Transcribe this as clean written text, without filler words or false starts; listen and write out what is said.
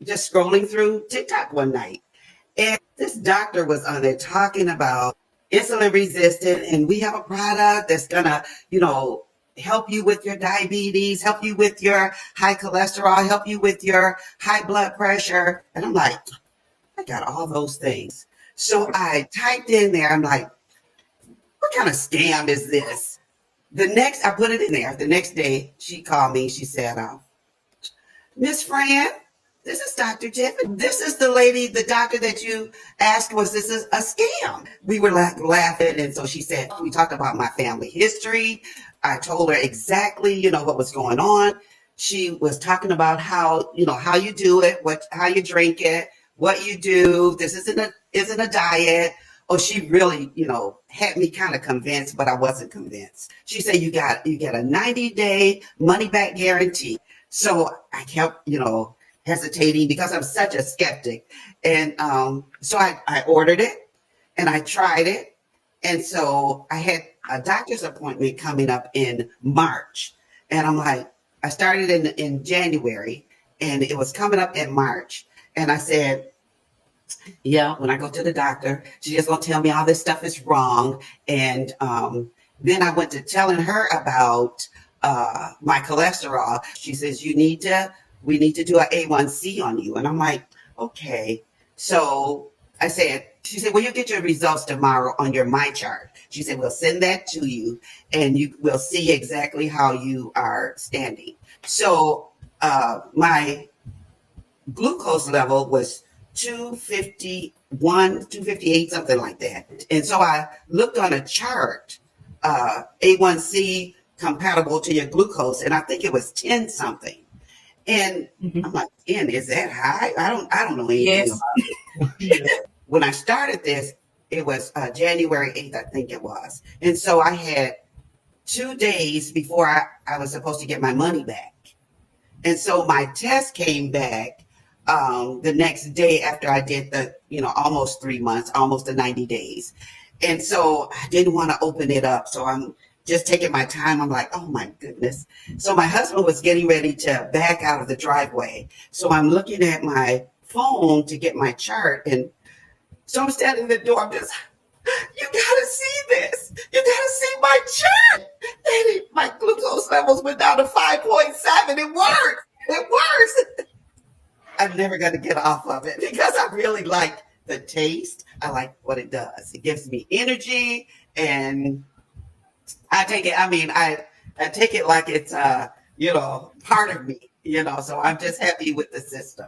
just scrolling through TikTok one night, and this doctor was on there talking about insulin resistant, and we have a product that's gonna, help you with your diabetes, help you with your high cholesterol, help you with your high blood pressure. And I'm like, I got all those things. So I typed in there, I'm like, what kind of scam is this? I put it in there. The next day, she called me. She said, Miss Fran, this is Dr. Tiffany. This is the lady, the doctor that you asked, was this a scam? We were like laughing. And so she said, we talked about my family history. I told her exactly, what was going on. She was talking about how you do it, how you drink it, what you do. This isn't a diet. Oh, she really, had me kind of convinced, but I wasn't convinced. She said, you get a 90-day money back guarantee. So I kept, hesitating because I'm such a skeptic. And so I ordered it and I tried it. And so I had a doctor's appointment coming up in March. And I'm like, I started in January and it was coming up in March. And I said, yeah, when I go to the doctor, she's just gonna tell me all this stuff is wrong. And then I went to telling her about my cholesterol. She says, we need to do an A1C on you. And I'm like, okay. So she said, well, you'll get your results tomorrow on your My Chart. She said, we'll send that to you and you will see exactly how you are standing. So my glucose level was 251, 258, something like that. And so I looked on a chart, A1C compatible to your glucose, and I think it was 10 something. And I'm like, 10, is that high? I don't know anything Yes. about it. When I started this, it was January 8th, I think it was. And so I had 2 days before I was supposed to get my money back. And so my test came back the next day after I did the, almost 3 months, almost the 90 days. And so I didn't want to open it up. So I'm just taking my time. I'm like, oh my goodness. So my husband was getting ready to back out of the driveway. So I'm looking at my phone to get my chart. And so I'm standing in the door. I'm just, you gotta see this. You gotta see my chart. My glucose levels went down to 5.7. It works. It works. I'm never going to get off of it because I really like the taste. I like what it does. It gives me energy, and I take it. I mean, I take it like it's part of me. So I'm just happy with the system.